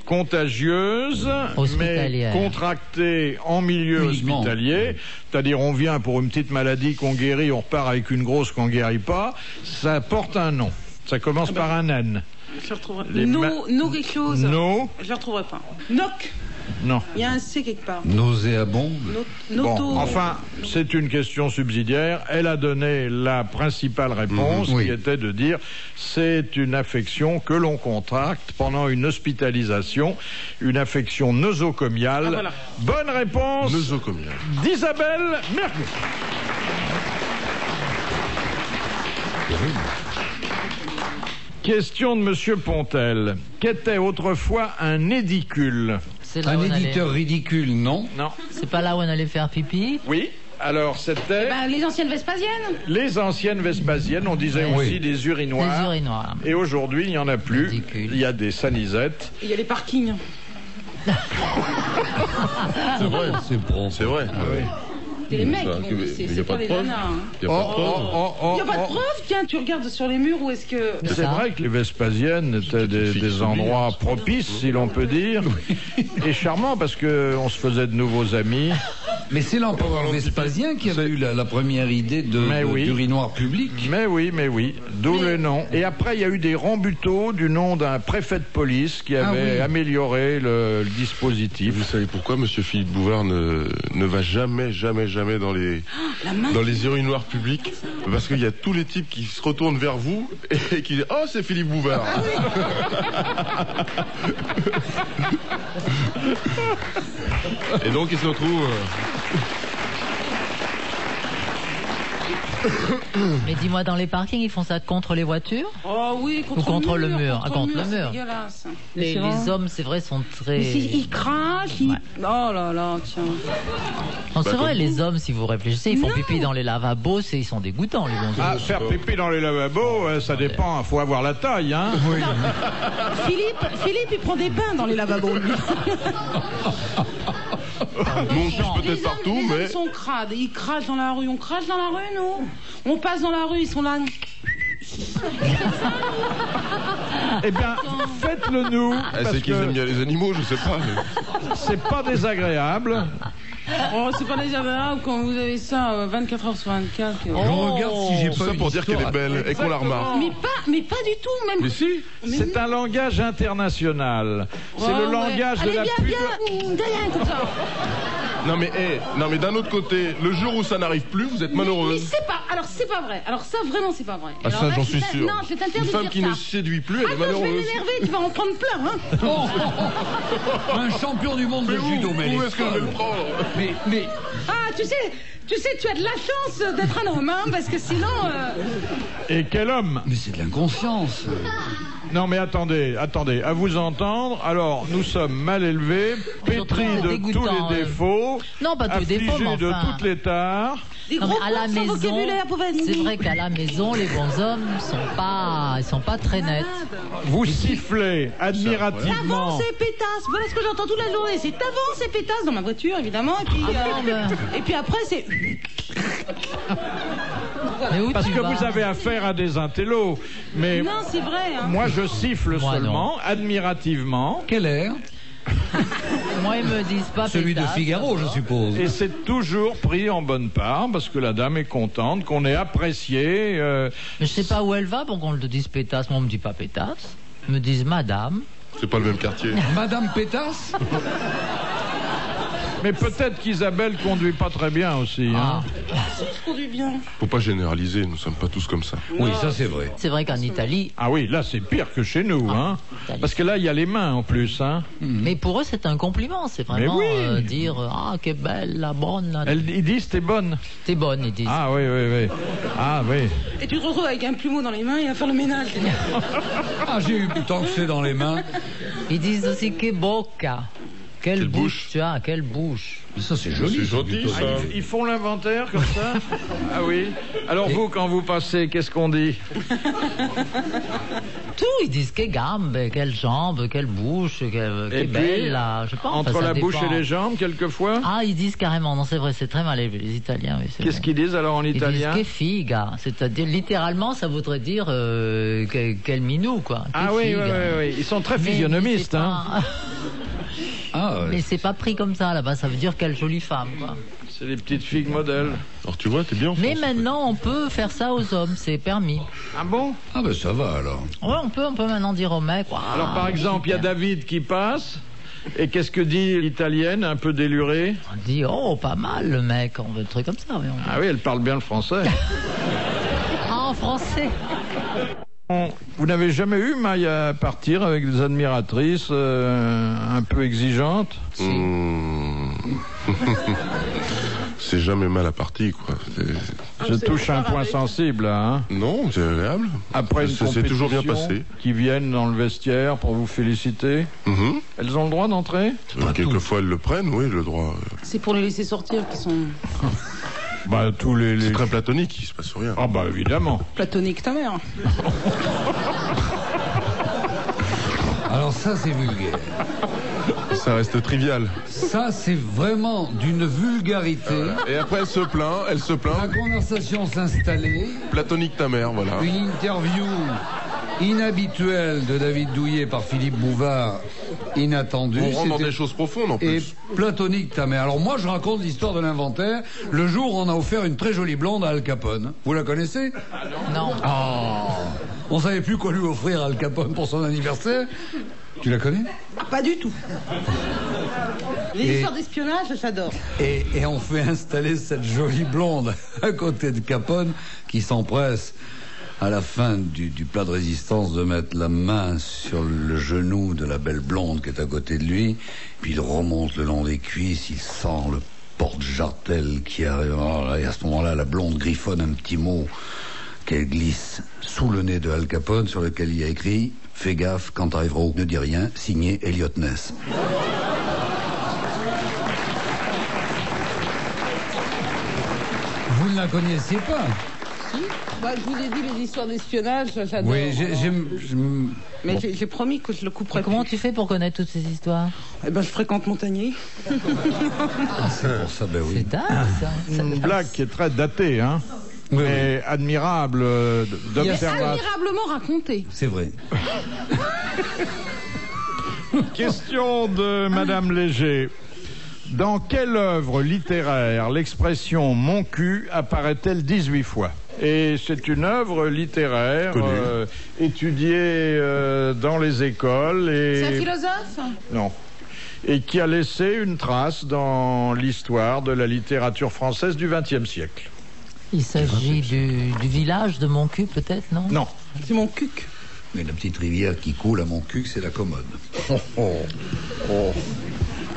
contagieuses, mais Hospitalière. contractées en milieu Uniquement. hospitalier. C'est-à-dire on vient pour une petite maladie qu'on guérit, on repart avec une grosse qu'on guérit pas. Ça porte un nom. Ça commence par un N. Je le retrouverai. Les No quelque chose. No, Je le retrouverai pas. Noc. non. Il y a un C quelque part. Nauséabonde. Noto. Bon, enfin, c'est une question subsidiaire. Elle a donné la principale réponse, oui. qui était de dire c'est une affection que l'on contracte pendant une hospitalisation, une affection nosocomiale. Ah, voilà. Bonne réponse Nosocomiale. d'Isabelle Mergo. Question de Monsieur Pontel. Qu'était autrefois un édicule? C'est là Un où on allait- éditeur ridicule, non? Non. C'est pas là où on allait faire pipi? Oui. Alors, c'était Ben, les anciennes Vespasiennes. les anciennes Vespasiennes, on disait Oui. aussi des urinoirs. Les urinoirs. Et aujourd'hui, il n'y en a plus. Ridicule. Il y a des sanisettes. Il y a les parkings. C'est vrai. C'est bon. C'est vrai. C'est les mecs Ça, qui vont mais pisser, y a c'est pas pas de les preuve. nanas. hein. Il n'y a pas de preuve. Il n'y a pas de preuve, tiens, tu regardes sur les murs où est-ce que. C'est ça. vrai que les Vespasiennes étaient des endroits propices, si l'on peut dire, et charmants parce qu'on se faisait de nouveaux amis. Mais c'est l'empereur Vespasien qui avait eu la première idée Mais oui. d'urinoir public. Mais oui, d'où le nom. Et après, il y a eu des Rambuteau du nom d'un préfet de police qui avait oui. amélioré le Et dispositif. vous savez pourquoi Monsieur Philippe Bouvard ne va jamais dans les La main. urinoirs publics? Parce qu'il y a tous les types qui se retournent vers vous et qui disent oh c'est Philippe Bouvard. Et donc il se retrouve. Mais dis-moi, dans les parkings, ils font ça contre les voitures? Oh oui, Ou contre le mur. Ah, contre le c'est mur. dégueulasse. Les hommes, c'est vrai, sont très... Mais ils crachent, ils... Ouais. Oh là là, tiens. Non, c'est Bah, vrai, comme les hommes, si vous réfléchissez, ils font pipi dans les lavabos, ils sont dégoûtants, les bons Ah, hommes. faire pipi dans les lavabos, ça dépend, il faut avoir la taille, hein. Philippe, il prend des bains dans les lavabos, lui. Nous on touche peut-être partout, les mais hommes sont crades. Ils crachent dans la rue. On crache dans la rue, nous. On passe dans la rue, ils sont là. Eh bien, faites-le nous, ah, parce c'est qu'ils aiment que bien les animaux, je sais pas. Mais... c'est pas désagréable. Oh, c'est pas désagréable quand vous avez ça 24 heures sur 24. Je regarde si j'ai Tout pas ça eu pour dire qu'elle est d'histoire. belle et qu'on la remarque. Mais pas du tout, même. Mais si. C'est un langage international. C'est Ouais, le ouais. langage de Allez, la viens, pub. viens. Derrière, comme ça. Non mais d'un autre côté, le jour où ça n'arrive plus, vous êtes Mais malheureuse. c'est pas. Alors c'est pas vrai. Alors ça vraiment c'est pas vrai. Ah Alors ça là, j'en je suis t'in- sûr. Non, je t'interdis Une de femme dire qui ça. ne séduit plus, elle est Attends, je vais malheureuse. m'énerver, tu vas en prendre plein, hein. Un champion du monde de judo, mais elle Où est est-ce qu'elle veut folle. le prendre? Mais Ah, tu sais, tu as de la chance d'être un homme, hein, parce que sinon. Et quel homme! c'est de l'inconscience. Non mais attendez, à vous entendre, alors nous sommes mal élevés, pétris de tous les défauts, non, pas tous les défauts, mais de toutes les tares. Des gros à la maison, c'est vrai qu'à la maison, les bonshommes sont pas très nets. Vous sifflez admirativement. T'avances et pétasses, voilà ce que j'entends toute la journée, c'est t'avances et pétasses dans ma voiture évidemment, et puis après c'est... Parce que vous avez affaire à des intellos, mais non, c'est vrai. Hein. Moi je siffle seulement, admirativement. Quel air? Moi, ils me disent pas Celui pétasse, de Figaro, je suppose. Et c'est toujours pris en bonne part, parce que la dame est contente, qu'on ait apprécié. Mais je sais pas où elle va pour qu'on le dise pétasse. Moi, on me dit pas pétasse. Ils me disent madame. C'est pas le même quartier. Madame Pétasse? Mais peut-être qu'Isabelle conduit pas très bien aussi. Hein. Si, je conduis bien. Faut pas généraliser, nous sommes pas tous comme ça. Oui, ça c'est vrai. C'est vrai qu'en Italie. Ah oui, là c'est pire que chez nous. Hein. Parce que là il y a les mains en plus. Hein. Mais pour eux, c'est un compliment. C'est vraiment oui. dire ah, que belle, la bonne. Ils disent t'es bonne. T'es bonne, ils disent. Ah oui. Ah oui. Et tu te retrouves avec un plumeau dans les mains et à faire le ménage. Ah, j'ai eu tant que c'est dans les mains. Ils disent aussi que bocca. Quelle bouche bouche tu as, quelle bouche. Mais ça c'est joli. C'est gentil, ça. Ils font l'inventaire comme ça. Ah oui. Alors vous, quand vous passez, qu'est-ce qu'on dit? Tout, ils disent que gambe, quelle jambe, quelle bouche, que belle. Là. Je sais pas, Entre ça la bouche dépend. et les jambes, quelquequefois. Ah, ils disent carrément, non c'est vrai, c'est très mal élevé, les Italiens. Oui, Qu'est-ce qu'ils disent alors en italien? Ils disent que figa, c'est-à-dire littéralement ça voudrait dire quel minou quoi. Ah Que oui, figa. oui. Ils sont très Mais physionomistes. c'est Hein. pas- Ah, ouais. Mais c'est pas pris comme ça là-bas, ça veut dire quelle jolie femme quoi. C'est les petites figues modèles. Alors tu vois, t'es bien en Mais France. maintenant on peut faire ça aux hommes, c'est permis. Ah bon? Ah ben ça va alors. Ouais, on peut maintenant dire aux mecs. Alors par exemple, il y a David qui passe. Et qu'est-ce que dit l'italienne, un peu délurée? On dit oh pas mal le mec, on veut un truc comme ça. Oui, Ah oui, elle parle bien le français. en français. Vous n'avez jamais eu maille à partir avec des admiratrices un peu exigeantes? C'est jamais mal à partie, quoi. Je touche un point sensible, là, hein. Non, c'est agréable. Après une C'est toujours bien compétition, passé. qui viennent dans le vestiaire pour vous féliciter. Elles ont le droit d'entrer? Quelquefois, elles le prennent, oui, le droit. C'est pour les laisser sortir qui sont Bah, tous les... C'est très platonique, il se passe rien. Ah bah, évidemment. platoniques ta mère. Alors ça c'est vulgaire. Ça reste trivial. Ça c'est vraiment d'une vulgarité. Et après, elle se plaint, La conversation s'installait. Platonique ta mère, voilà. Une interview inhabituelle de David Douillet par Philippe Bouvard, inattendue. On rentre dans C'était- des choses profondes, en Et plus. platonique ta mère. Alors moi je raconte l'histoire de l'inventaire. Le jour où on a offert une très jolie blonde à Al Capone. Vous la connaissez? Non. On savait plus quoi lui offrir à Al Capone pour son anniversaire. Tu la connais? Ah, pas du tout. Les Et- histoires d'espionnage, j'adore. Et on fait installer cette jolie blonde à côté de Capone qui s'empresse à la fin du plat de résistance de mettre la main sur le genou de la belle blonde qui est à côté de lui, puis il remonte le long des cuisses, il sent le porte-jartel qui arrive. Et à ce moment-là, la blonde griffonne un petit mot qu'elle glisse sous le nez de Al Capone sur lequel il y a écrit « Fais gaffe, quand t'arriveras au ne dis rien, signé Elliot Ness ». Vous ne la connaissiez pas? Bah, je vous ai dit les histoires d'espionnage, j'adore. Oui, Mais j'ai promis que je le couperais. Comment tu fais pour connaître toutes ces histoires? Eh ben, je fréquente Montagnier. c'est pour ça, ben C'est oui. dingue ça. Une blague qui est très datée, hein. Oui, Mais admirable d'observation. Admirablement raconté. c'est vrai. Question de Madame Léger. Dans quelle œuvre littéraire l'expression « mon cul » apparaît-elle 18 fois? Et c'est une œuvre littéraire Connue. étudiée dans les écoles C'est un et philosophe? non, et qui a laissé une trace dans l'histoire de la littérature française du XXe siècle. Il s'agit du village de mon cul peut-être, non? Non. C'est mon cuc. Mais la petite rivière qui coule à mon cul, c'est la commode.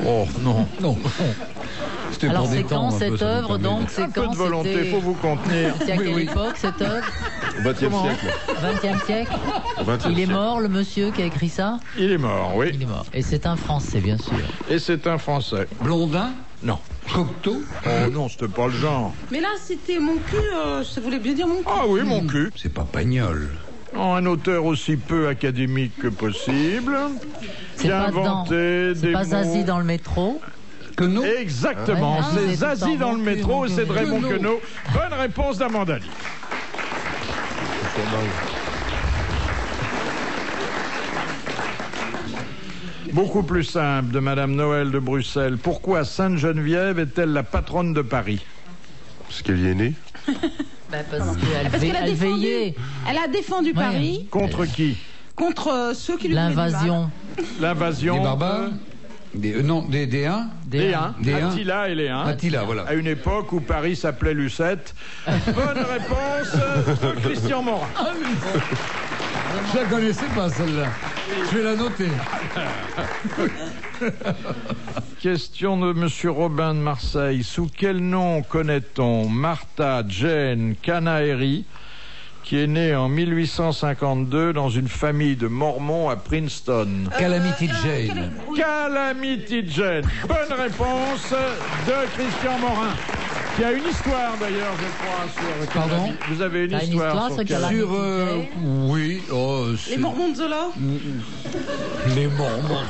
Oh non. Non. C'était Alors pour c'est détendre quand un peu, cette ça nous œuvre permet donc de- c'est Un peu quand de volonté, c'était- il faut vous contenir. C'est à Oui, quelle oui. époque cette œuvre? Au XXe siècle. 20e siècle. Au XXe Il est siècle. mort le monsieur qui a écrit ça? Il est mort, oui. Il est mort. Et c'est un Français bien sûr. Et c'est un Français. Blondin, Non. Cocteau. Oh non, c'était pas le genre. Mais là, c'était mon cul, ça voulait bien dire mon cul. Ah oui, mon cul. C'est pas Pagnol. Oh, un auteur aussi peu académique que possible. C'est Qui a pas dedans. inventé C'est des pas mots... Zazie dans le métro. Queneau. Exactement, Ouais. c'est Ah, Zazie c'est dans le mon cul, métro mon et c'est de cul. Raymond Queneau. Queneau. Bonne réponse d'Amanda Lee. Beaucoup plus simple de Madame Noël de Bruxelles. Pourquoi Sainte-Geneviève est-elle la patronne de Paris? Parce qu'elle y est née. Parce qu'elle Parce qu'elle a elle défendu, veillait. elle a défendu Paris Contre qui? contre ceux qui lui voulaient du mal. L'invasion L'invasion. Des barbares. Non, des Huns. Des Huns. Des Huns. Attila et les Huns. Attila, voilà. À une époque où Paris s'appelait Lucette. Bonne réponse de Christian Morin. Je la connaissais pas celle-là. Je vais la noter. Question de Monsieur Robin de Marseille. Sous quel nom connaît-on Martha Jane Canary, qui est née en 1852 dans une famille de Mormons à Princeton? Calamity Jane. Calamity Jane. Bonne réponse de Christian Morin, qui a une histoire d'ailleurs, je crois, sur Pardon? Calamity. Vous avez une T'as une histoire, histoire sur sur Calamity. Sur. Oui. Oh, Les c'est- Mormons de Zola. Les Mormons.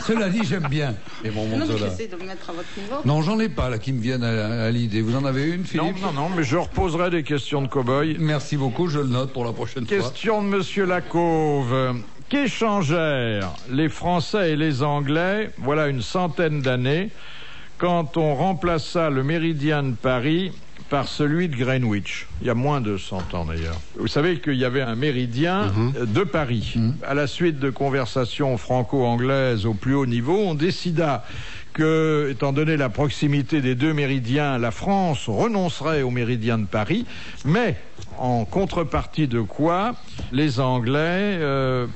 Cela dit, j'aime bien les Mormons Non, de mais Zola. j'essaie de me mettre à votre niveau. Non, j'en ai pas là qui me viennent à l'idée. Vous en avez une, Non, Philippe? non, mais je reposerai des questions de cow-boy. Merci beaucoup, je le note pour la prochaine fois. Question de Monsieur Lacauve. Qu'échangèrent les Français et les Anglais, voilà une centaine d'années, quand on remplaça le méridien de Paris par celui de Greenwich? Il y a moins de 100 ans d'ailleurs. Vous savez qu'il y avait un méridien de Paris. À la suite de conversations franco-anglaises au plus haut niveau, on décida que, étant donné la proximité des deux méridiens, la France renoncerait au méridien de Paris, mais en contrepartie de quoi les Anglais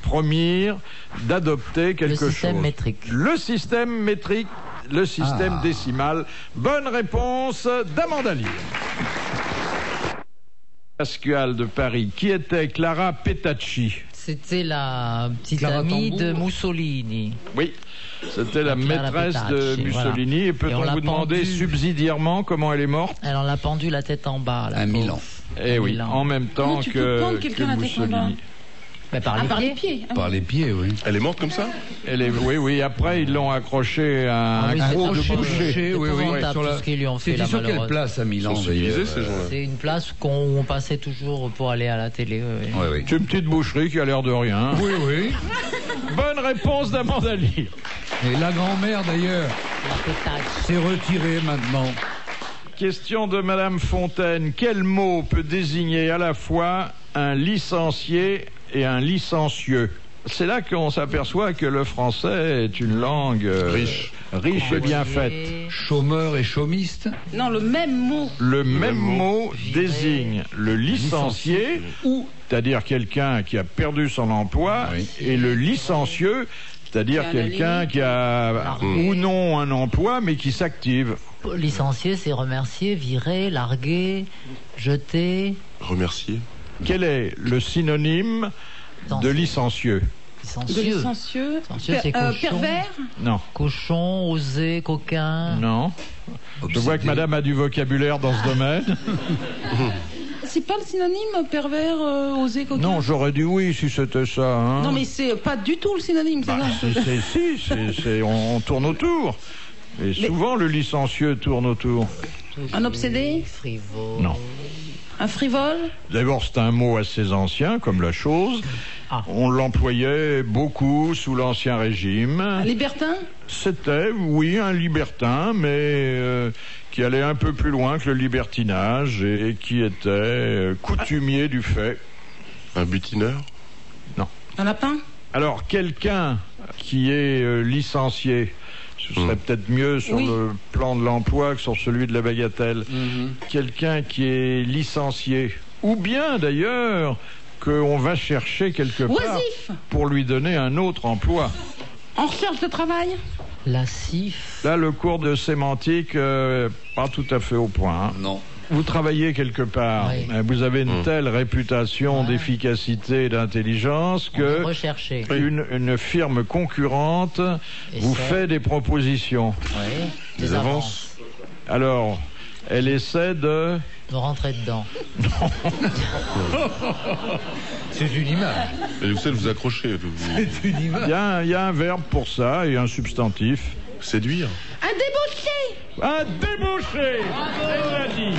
promirent d'adopter quelque chose. Le système métrique. Le système métrique, le système décimal. Bonne réponse d'Amanda Lear. Pascal de Paris. Qui était Clara Petacci? C'était la petite Clara amie Tambour. de Mussolini. Oui, c'était la Clara maîtresse de Petacci, Mussolini. voilà. Et peut-on Et on l'a vous demander pendue. subsidiairement comment elle est morte? Alors on l'a pendu la tête en bas. À Milan. Eh oui, Milan. en même temps Comment tu peux pendre que quelqu'un la tête en bas? Mussolini. Mais par Ah, les par les pieds. pieds. Ah, Par les pieds, oui. Elle est morte comme ça? Oui, après ils l'ont accroché à un oui, c'est gros de accroché, boucher. c'est oui, oui. épouvantable Sur la- tout ce qu'ils lui ont fait, C'était la sur quelle malheureuse. place à Milan, Ils sont civilisés, d'ailleurs ces gens-là. C'est une place qu'on passait toujours pour aller à la télé. oui. Oui, oui. C'est une petite boucherie qui a l'air de rien. Oui, oui. Bonne réponse d'Amanda Lear. Et la grand-mère, d'ailleurs, La Petacci. s'est retirée maintenant. Question de Madame Fontaine. Quel mot peut désigner à la fois un licencié et un licencieux? C'est là qu'on s'aperçoit que le français est une langue riche et bien faite. Chômeur et chômiste. Non, le même mot. Le même mot Viré. désigne le licencié, ou c'est-à-dire quelqu'un qui a perdu son emploi, Oui. et le licencieux, c'est-à-dire Qui a la quelqu'un limite. qui a Largué. ou non un emploi, mais qui s'active. Licencier, c'est remercier, virer, larguer, jeter. Remercier. Quel est le synonyme de licencieux? De Licencieux. licencieux. Licencieux, c'est cochon. Pervers. Non, Cochon, osé, coquin. non. Je vois que madame a du vocabulaire dans ce domaine. C'est pas le synonyme pervers, osé, coquin? Non, j'aurais dit oui si c'était ça. Hein. Non, mais c'est pas du tout le synonyme, c'est Bah, ça. on tourne autour. Et souvent, le licencieux tourne autour. Un obsédé? Frivole. Non. Un frivole? D'abord, c'est un mot assez ancien, comme la chose. Ah. On l'employait beaucoup sous l'Ancien Régime. Un libertin? C'était, oui, un libertin, mais qui allait un peu plus loin que le libertinage et qui était coutumier du fait. Un butineur? Un lapin? Alors, quelqu'un qui est licencié, ce serait peut-être mieux sur Oui. le plan de l'emploi que sur celui de la bagatelle. Quelqu'un qui est licencié, ou bien d'ailleurs qu'on va chercher quelque part Oisif? pour lui donner un autre emploi. En recherche de travail? La CIF. Là, le cours de sémantique, pas tout à fait au point. Hein. Non. Vous travaillez quelque part, Oui. Vous avez une telle réputation d'efficacité et d'intelligence que Rechercher. une firme concurrente vous fait des propositions. Oui. Des avances. Alors, elle essaie de... De rentrer dedans. C'est une image. Et vous savez, vous accrochez. C'est une image. Il y a un verbe pour ça et un substantif. Séduire. Un débauché. Un débauché. Elle l'a dit.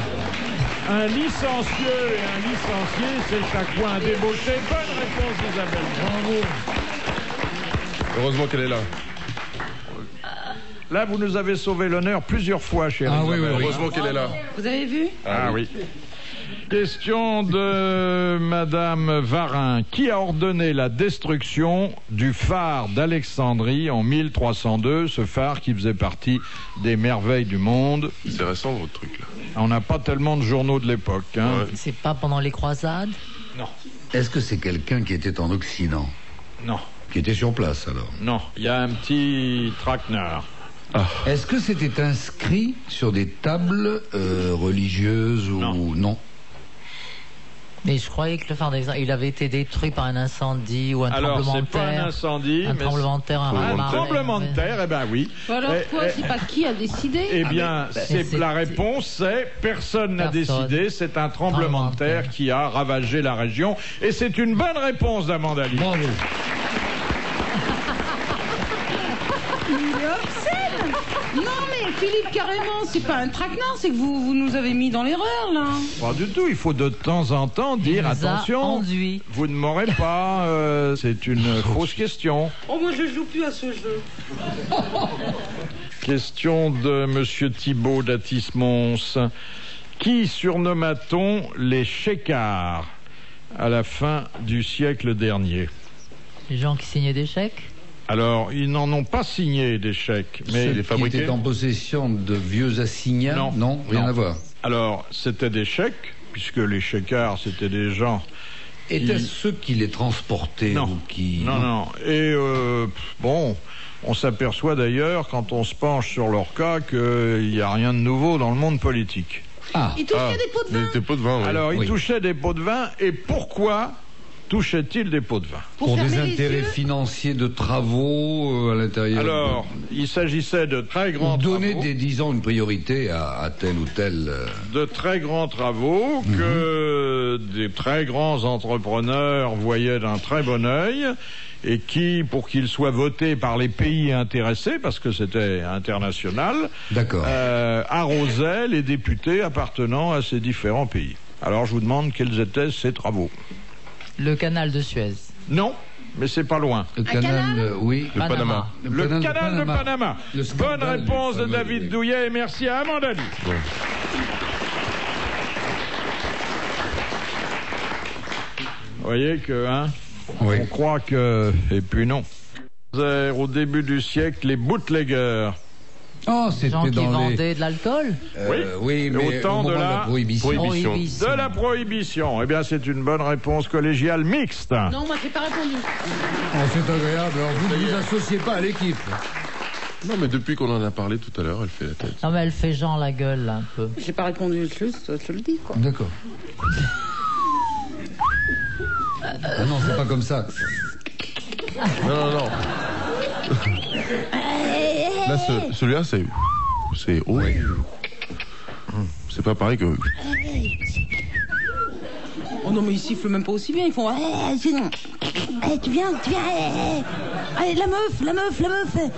Un licencieux et un licencié, c'est chaque fois un débauché. Bonne réponse d'Isabelle. Bravo. Heureusement qu'elle est là. Là, vous nous avez sauvé l'honneur plusieurs fois, chérie. Ah oui, oui, oui. Heureusement qu'elle est là. Vous avez vu? Ah oui. Question de Madame Varin. Qui a ordonné la destruction du phare d'Alexandrie en 1302, ce phare qui faisait partie des merveilles du monde? C'est récent votre truc là. On n'a pas tellement de journaux de l'époque. Hein. Ouais. C'est pas pendant les croisades? Non, Est-ce que c'est quelqu'un qui était en Occident? non, Qui était sur place, alors? non. Il y a un petit traquenard. Est-ce que c'était inscrit sur des tables religieuses ou non? Mais je croyais que le phare d'Alexandrie, il avait été détruit par un incendie ou un Alors, tremblement de c'est pas un terre. incendie, Un mais tremblement de terre, un marais, tremblement de terre, eh ben oui. Alors Eh, quoi? eh, C'est pas qui a décidé? Eh bien, c'est la réponse, c'est personne n'a Personne. décidé. C'est un tremblement de terre qui a ravagé la région, et c'est une bonne réponse d'Amanda Lee. Bravo. Il est obscène. Non mais Philippe, carrément, c'est pas un traquenard, c'est que vous nous avez mis dans l'erreur là. Pas du tout. Il faut de temps en temps dire nous a attention. enduit. Vous ne m'aurez pas. C'est une fausse question. Oh moi je joue plus à ce jeu. Question de Monsieur Thibault d'Atis-Mons. Qui surnomma-t-on les Chécards à la fin du siècle dernier? Les gens qui signaient des chèques? Alors, ils n'en ont pas signé des chèques, mais Ceux les qui fabriqués étaient en possession de vieux assignats? Non. Rien Non. à voir. alors c'était des chèques, puisque les Chécards c'était des gens. Étaient-ce ceux qui les transportaient Non. ou qui... Non. Et bon, on s'aperçoit d'ailleurs quand on se penche sur leur cas qu'il n'y a rien de nouveau dans le monde politique. Ah, Il touchait des pots de vin. Des pots de vin, oui. Alors, ils Oui. touchaient des pots de vin, et pourquoi touchaient-ils des pots de vin? pour des fermer les intérêts yeux. financiers de travaux à l'intérieur. Alors, il s'agissait de très grands donner travaux. disons, une priorité à tel ou tel... De très grands travaux que des très grands entrepreneurs voyaient d'un très bon œil et qui, pour qu'ils soient votés par les pays intéressés, parce que c'était international, D'accord. arrosaient les députés appartenant à ces différents pays. Alors je vous demande quels étaient ces travaux. Le canal de Suez. Non, mais c'est pas loin. Le canal, oui. Le Panama. Le canal de Panama. Le Bonne scandale réponse du de fameux- David Douillet et merci à Amanda Lee. Ouais. Vous voyez que, hein, Oui. on croit que... Et puis non. Au début du siècle, les bootleggers. Oh, Les gens c'était qui dans les... vendaient de l'alcool? oui, Et mais au temps au moment de de la la prohibition. Prohibition. De la prohibition. Eh bien, c'est une bonne réponse collégiale mixte. Non, moi j'ai pas répondu. Oh, c'est agréable. Alors, vous ne vous associez pas à l'équipe. Non, mais depuis qu'on en a parlé tout à l'heure, elle fait la tête. Non, mais elle fait genre la gueule, là, un peu. J'ai pas répondu, je te le dis quoi. D'accord. Ah non, c'est pas comme ça. Non. Là, celui-là, c'est haut. C'est pas pareil que... Oh non mais ils sifflent même pas aussi bien, ils font tu viens, allez la meuf.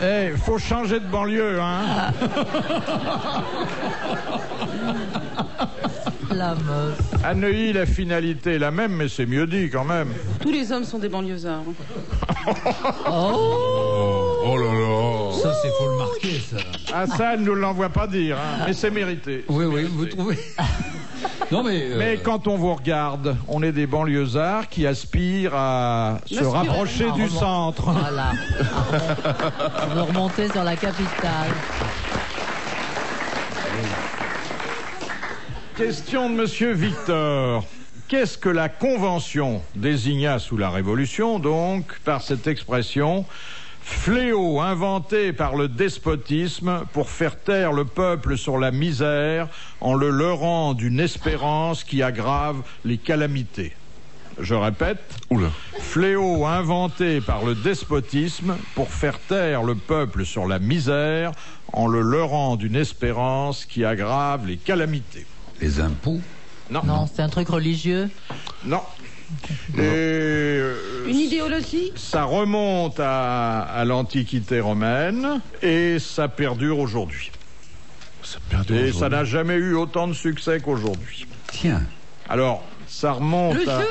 Eh, faut changer de banlieue, hein. La meuf. À Neuilly, la finalité est la même, mais c'est mieux dit quand même. Tous les hommes sont des banlieusards. Oh là là. Ça, c'est faut le marquer, ça. Ah, ça, elle ne nous l'envoie pas dire, hein, mais c'est mérité. Oui, vous trouvez. Non, mais. Mais quand on vous regarde, on est des banlieusards qui aspirent à se rapprocher du centre. Voilà. On veut remonter sur la capitale. Question de Monsieur Victor. Qu'est-ce que la Convention désigna sous la Révolution, donc, par cette expression Fléau inventé par le despotisme pour faire taire le peuple sur la misère en le leurrant d'une espérance qui aggrave les calamités. Je répète. Oula. Fléau inventé par le despotisme pour faire taire le peuple sur la misère en le leurrant d'une espérance qui aggrave les calamités. Les impôts? Non, c'est un truc religieux. Non. Et Une idéologie? ça remonte à l'Antiquité romaine et ça perdure aujourd'hui. Ça perdure Et aujourd'hui. ça n'a jamais eu autant de succès qu'aujourd'hui. Tiens. Alors, ça remonte Le à... jeu?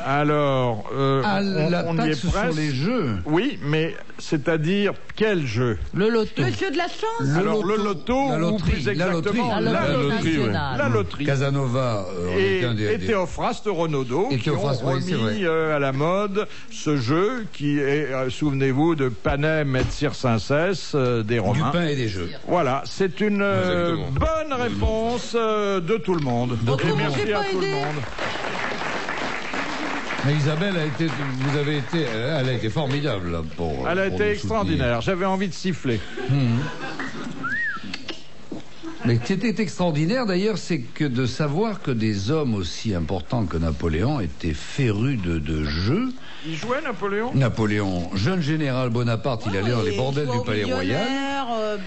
Alors, La on y taxe est sur presque. les jeux. Oui, mais c'est-à-dire quel jeu? Le loto. Le jeu de la chance? Alors, le loto, la ou loterie, plus la exactement, loterie. La loterie loterie, la loterie. Casanova Et, est un et des... Théophraste Renaudot Et qui ont Théophraste, oui, c'est remis vrai. à la mode ce jeu qui est, souvenez-vous, de Panem et de Circenses des Du Romains. pain et des jeux. Voilà, c'est une Exactement. bonne réponse de tout le monde. Donc, Et comment merci j'ai à pas tout le aidé monde. Mais Isabelle vous avez été, elle a été formidable là, pour. Elle a pour été nous extraordinaire. J'avais envie de siffler. soutenir. Mais ce qui était extraordinaire d'ailleurs, c'est que de savoir que des hommes aussi importants que Napoléon étaient férus de jeux. Il jouait Napoléon? Napoléon, jeune général Bonaparte, il allait dans les bordels du Palais Royal.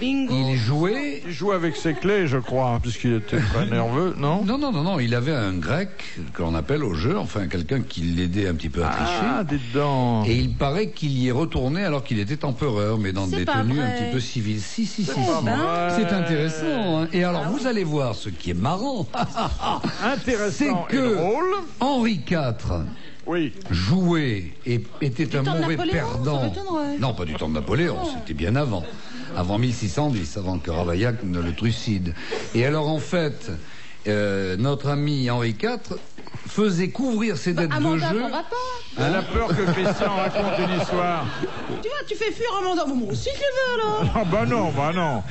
Bingo. Il jouait. Il jouait avec ses clés, je crois, puisqu'il était très nerveux, non? Non, il avait un grec que l'on appelle au jeu, enfin quelqu'un qui l'aidait un petit peu à tricher. Ah, dites donc. Et il paraît qu'il y est retourné alors qu'il était empereur, mais dans C'est des pas tenues un vrai. petit peu civiles. Si. pas vrai. C'est intéressant. Hein. Et alors, vous allez voir ce qui est marrant. Intéressant C'est que- et drôle. Henri IV Oui. jouait et était un temps de mauvais Napoléon, ça perdant. m'étonnerait. Non, pas du temps de Napoléon, c'était bien avant. Avant 1610, avant que Ravaillac ne le trucide. Et alors, en fait, notre ami Henri IV faisait couvrir ses dettes de Amanda, jeu. t'en vas pas? Elle a peur que Christian raconte une histoire. Tu vois, tu fais fuir Amanda. Bon, moi aussi je le veux alors. Ah bah non, bah non.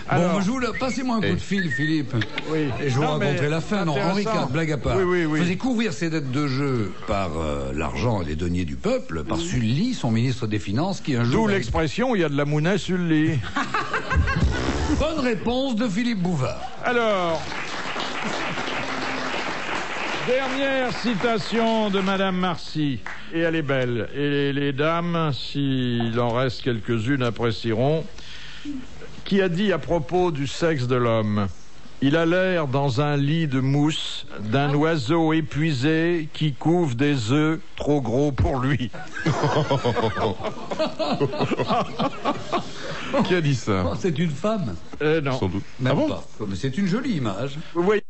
Alors, Bon, passez-moi un coup de fil, Philippe. Oui. Et je vous Non, mais raconterai la fin. Non, Henri intéressant. IV, blague à part. Oui. Faisait couvrir ses dettes de jeu par l'argent et les deniers du peuple, par Sully, son ministre des Finances, qui un D'où jour... l'expression, il y a de la monnaie sur le lit. Bonne réponse de Philippe Bouvard. Alors, dernière citation de Madame Marcy. Et elle est belle. Et les dames, s'il en reste quelques-unes, apprécieront. Qui a dit à propos du sexe de l'homme: il a l'air dans un lit de mousse d'un oiseau épuisé qui couve des œufs trop gros pour lui. Qui a dit ça? Oh, c'est une femme. Non. Sans doute. Même Ah bon? pas. Mais c'est une jolie image. Vous voyez